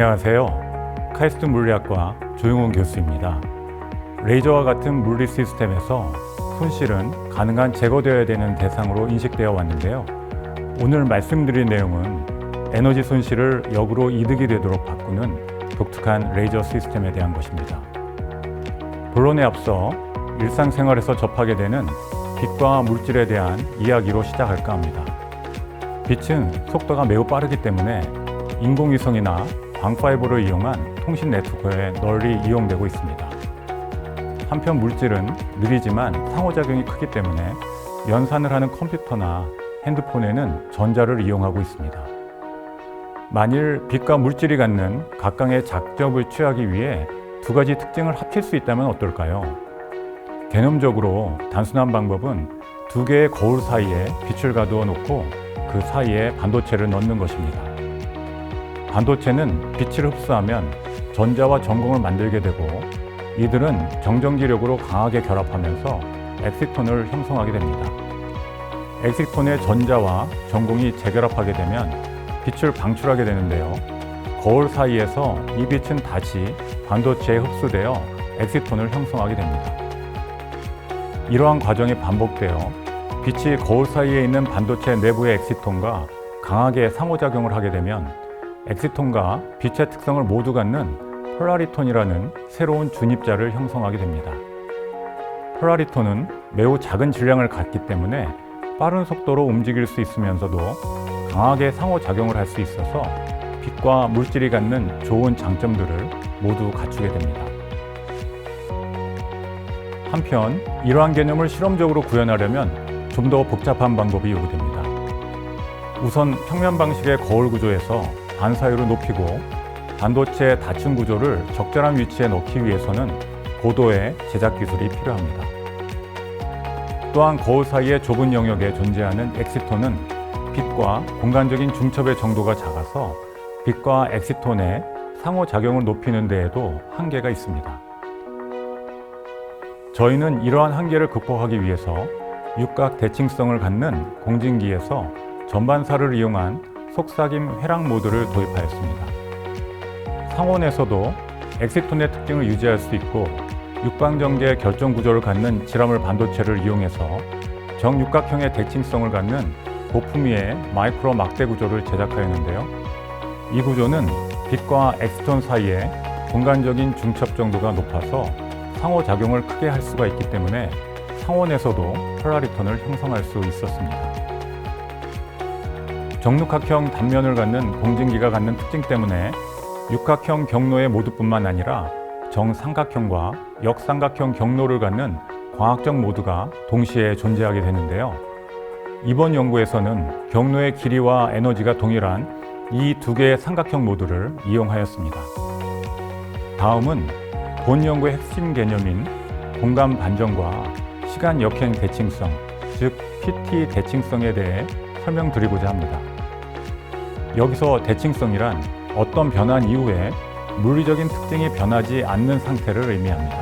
안녕하세요. 카이스트 물리학과 조용훈 교수입니다. 레이저와 같은 물리 시스템에서 손실은 가능한 제거되어야 되는 대상으로 인식되어 왔는데요. 오늘 말씀드릴 내용은 에너지 손실을 역으로 이득이 되도록 바꾸는 독특한 레이저 시스템에 대한 것입니다. 본론에 앞서 일상생활에서 접하게 되는 빛과 물질에 대한 이야기로 시작할까 합니다. 빛은 속도가 매우 빠르기 때문에 인공위성이나 광파이버를 이용한 통신 네트워크에 널리 이용되고 있습니다. 한편 물질은 느리지만 상호작용이 크기 때문에 연산을 하는 컴퓨터나 핸드폰에는 전자를 이용하고 있습니다. 만일 빛과 물질이 갖는 각각의 작점을 취하기 위해 두 가지 특징을 합칠 수 있다면 어떨까요? 개념적으로 단순한 방법은 두 개의 거울 사이에 빛을 가두어 놓고 그 사이에 반도체를 넣는 것입니다. 반도체는 빛을 흡수하면 전자와 전공을 만들게 되고 이들은 정전기력으로 강하게 결합하면서 엑시톤을 형성하게 됩니다. 엑시톤의 전자와 전공이 재결합하게 되면 빛을 방출하게 되는데요. 거울 사이에서 이 빛은 다시 반도체에 흡수되어 엑시톤을 형성하게 됩니다. 이러한 과정이 반복되어 빛이 거울 사이에 있는 반도체 내부의 엑시톤과 강하게 상호작용을 하게 되면 엑시톤과 빛의 특성을 모두 갖는 폴라리톤이라는 새로운 중입자를 형성하게 됩니다. 폴라리톤은 매우 작은 질량을 갖기 때문에 빠른 속도로 움직일 수 있으면서도 강하게 상호작용을 할 수 있어서 빛과 물질이 갖는 좋은 장점들을 모두 갖추게 됩니다. 한편 이러한 개념을 실험적으로 구현하려면 좀 더 복잡한 방법이 요구됩니다. 우선 평면 방식의 거울 구조에서 반사율을 높이고 반도체의 닫힌 구조를 적절한 위치에 넣기 위해서는 고도의 제작 기술이 필요합니다. 또한 거울 사이의 좁은 영역에 존재하는 엑시톤은 빛과 공간적인 중첩의 정도가 작아서 빛과 엑시톤의 상호작용을 높이는 데에도 한계가 있습니다. 저희는 이러한 한계를 극복하기 위해서 육각 대칭성을 갖는 공진기에서 전반사를 이용한 속삭임 회랑 모드를 도입하였습니다. 상온에서도 엑시톤의 특징을 유지할 수 있고 육방정제 결정 구조를 갖는 지라물 반도체를 이용해서 정육각형의 대칭성을 갖는 보품위의 마이크로 막대 구조를 제작하였는데요. 이 구조는 빛과 엑시톤 사이에 공간적인 중첩 정도가 높아서 상호작용을 크게 할 수가 있기 때문에 상온에서도 폴라리톤을 형성할 수 있었습니다. 정육각형 단면을 갖는 공진기가 갖는 특징 때문에 육각형 경로의 모드뿐만 아니라 정삼각형과 역삼각형 경로를 갖는 광학적 모드가 동시에 존재하게 되는데요. 이번 연구에서는 경로의 길이와 에너지가 동일한 이 두 개의 삼각형 모드를 이용하였습니다. 다음은 본 연구의 핵심 개념인 공간 반전과 시간 역행 대칭성, 즉 PT 대칭성에 대해 설명드리고자 합니다. 여기서 대칭성이란 어떤 변환 이후에 물리적인 특징이 변하지 않는 상태를 의미합니다.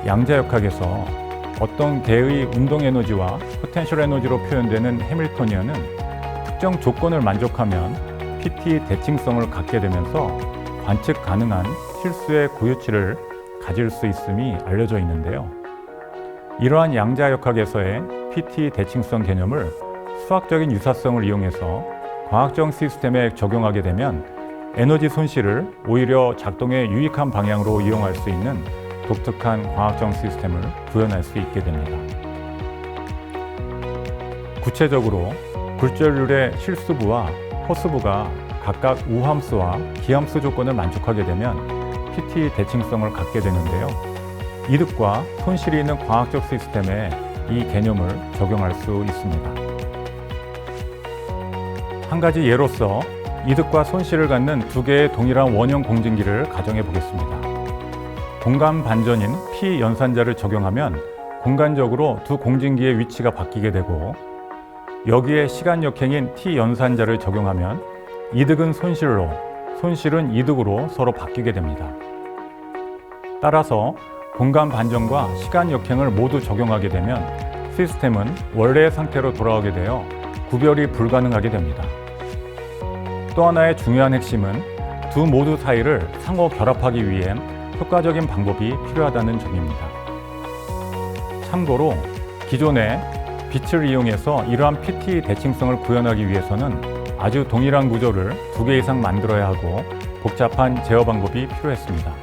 양자역학에서 어떤 개의 운동 에너지와 포텐셜 에너지로 표현되는 해밀토니언은 특정 조건을 만족하면 PT 대칭성을 갖게 되면서 관측 가능한 실수의 고유치를 가질 수 있음이 알려져 있는데요. 이러한 양자역학에서의 PT 대칭성 개념을 수학적인 유사성을 이용해서 과학적 시스템에 적용하게 되면 에너지 손실을 오히려 작동에 유익한 방향으로 이용할 수 있는 독특한 과학적 시스템을 구현할 수 있게 됩니다. 구체적으로 굴절률의 실수부와 허수부가 각각 우함수와 기함수 조건을 만족하게 되면 PT 대칭성을 갖게 되는데요. 이득과 손실이 있는 과학적 시스템에 이 개념을 적용할 수 있습니다. 한 가지 예로서 이득과 손실을 갖는 두 개의 동일한 원형 공진기를 가정해 보겠습니다. 공간 반전인 P 연산자를 적용하면 공간적으로 두 공진기의 위치가 바뀌게 되고 여기에 시간 역행인 T 연산자를 적용하면 이득은 손실로, 손실은 이득으로 서로 바뀌게 됩니다. 따라서 공간 반전과 시간 역행을 모두 적용하게 되면 시스템은 원래의 상태로 돌아오게 되어 구별이 불가능하게 됩니다. 또 하나의 중요한 핵심은 두 모두 사이를 상호 결합하기 위해 효과적인 방법이 필요하다는 점입니다. 참고로 기존에 빛을 이용해서 이러한 PT 대칭성을 구현하기 위해서는 아주 동일한 구조를 2개 이상 만들어야 하고 복잡한 제어 방법이 필요했습니다.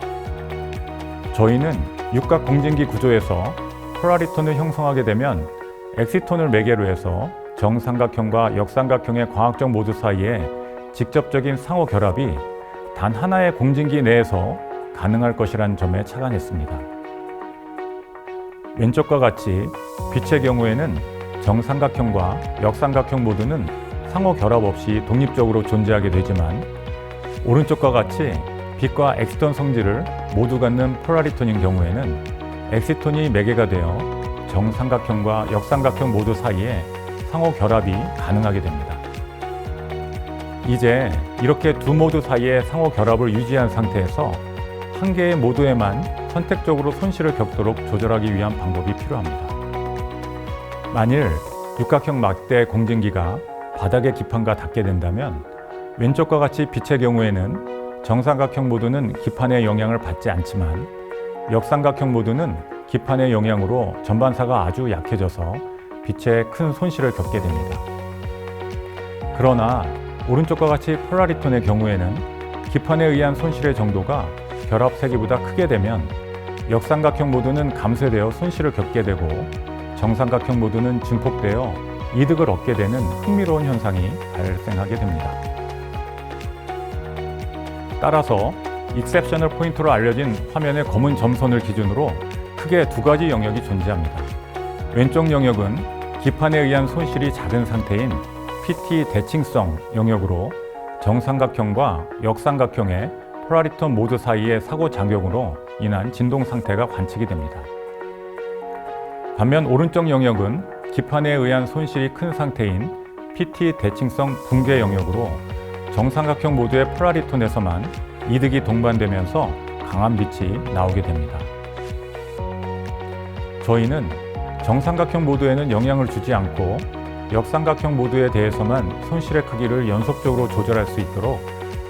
저희는 육각 공진기 구조에서 폴라리톤을 형성하게 되면 엑시톤을 매개로 해서 정삼각형과 역삼각형의 광학적 모드 사이에 직접적인 상호 결합이 단 하나의 공진기 내에서 가능할 것이라는 점에 착안했습니다. 왼쪽과 같이 빛의 경우에는 정삼각형과 역삼각형 모드는 상호 결합 없이 독립적으로 존재하게 되지만 오른쪽과 같이 빛과 엑시톤 성질을 모두 갖는 폴라리톤인 경우에는 엑시톤이 매개가 되어 정삼각형과 역삼각형 모드 사이에 상호 결합이 가능하게 됩니다. 이제 이렇게 두 모드 사이에 상호 결합을 유지한 상태에서 한 개의 모드에만 선택적으로 손실을 겪도록 조절하기 위한 방법이 필요합니다. 만일 육각형 막대 공진기가 바닥의 기판과 닿게 된다면 왼쪽과 같이 빛의 경우에는 정삼각형 모드는 기판의 영향을 받지 않지만 역삼각형 모드는 기판의 영향으로 전반사가 아주 약해져서 빛에 큰 손실을 겪게 됩니다. 그러나 오른쪽과 같이 폴라리톤의 경우에는 기판에 의한 손실의 정도가 결합 세기보다 크게 되면 역삼각형 모드는 감쇄되어 손실을 겪게 되고 정삼각형 모드는 증폭되어 이득을 얻게 되는 흥미로운 현상이 발생하게 됩니다. 따라서 익셉셔널 포인트로 알려진 화면의 검은 점선을 기준으로 크게 2가지 영역이 존재합니다. 왼쪽 영역은 기판에 의한 손실이 작은 상태인 PT 대칭성 영역으로 정삼각형과 역삼각형의 폴라리톤 모드 사이의 사고작용으로 인한 진동 상태가 관측이 됩니다. 반면 오른쪽 영역은 기판에 의한 손실이 큰 상태인 PT 대칭성 붕괴 영역으로 정삼각형 모드의 폴라리톤에서만 이득이 동반되면서 강한 빛이 나오게 됩니다. 저희는 정삼각형 모드에는 영향을 주지 않고 역삼각형 모드에 대해서만 손실의 크기를 연속적으로 조절할 수 있도록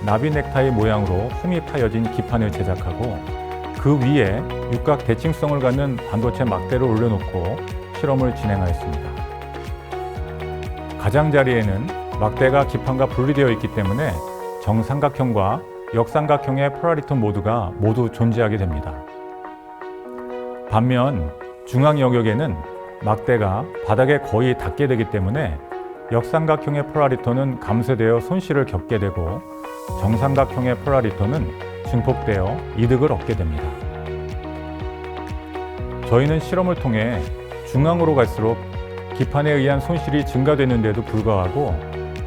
나비 넥타이 모양으로 홈이 파여진 기판을 제작하고 그 위에 육각 대칭성을 갖는 반도체 막대를 올려놓고 실험을 진행하였습니다. 가장자리에는 막대가 기판과 분리되어 있기 때문에 정삼각형과 역삼각형의 폴라리톤 모드가 모두 존재하게 됩니다. 반면 중앙 영역에는 막대가 바닥에 거의 닿게 되기 때문에 역삼각형의 폴라리톤은 감쇄되어 손실을 겪게 되고 정삼각형의 폴라리톤은 증폭되어 이득을 얻게 됩니다. 저희는 실험을 통해 중앙으로 갈수록 기판에 의한 손실이 증가되는데도 불구하고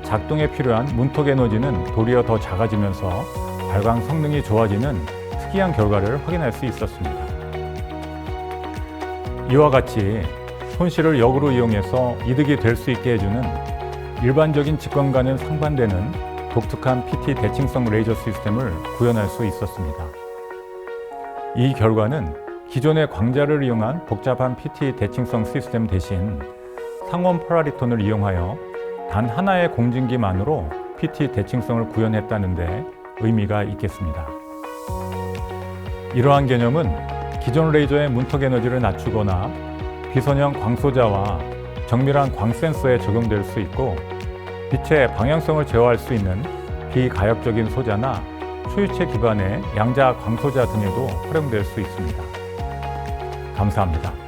작동에 필요한 문턱 에너지는 도리어 더 작아지면서 발광 성능이 좋아지는 특이한 결과를 확인할 수 있었습니다. 이와 같이 손실을 역으로 이용해서 이득이 될 수 있게 해주는 일반적인 직관과는 상반되는 독특한 PT 대칭성 레이저 시스템을 구현할 수 있었습니다. 이 결과는 기존의 광자를 이용한 복잡한 PT 대칭성 시스템 대신 상원 폴라리톤을 이용하여 단 하나의 공진기만으로 PT 대칭성을 구현했다는 데 의미가 있겠습니다. 이러한 개념은 기존 레이저의 문턱 에너지를 낮추거나 비선형 광소자와 정밀한 광 센서에 적용될 수 있고 빛의 방향성을 제어할 수 있는 비가역적인 소자나 초유체 기반의 양자 광소자 등에도 활용될 수 있습니다. 감사합니다.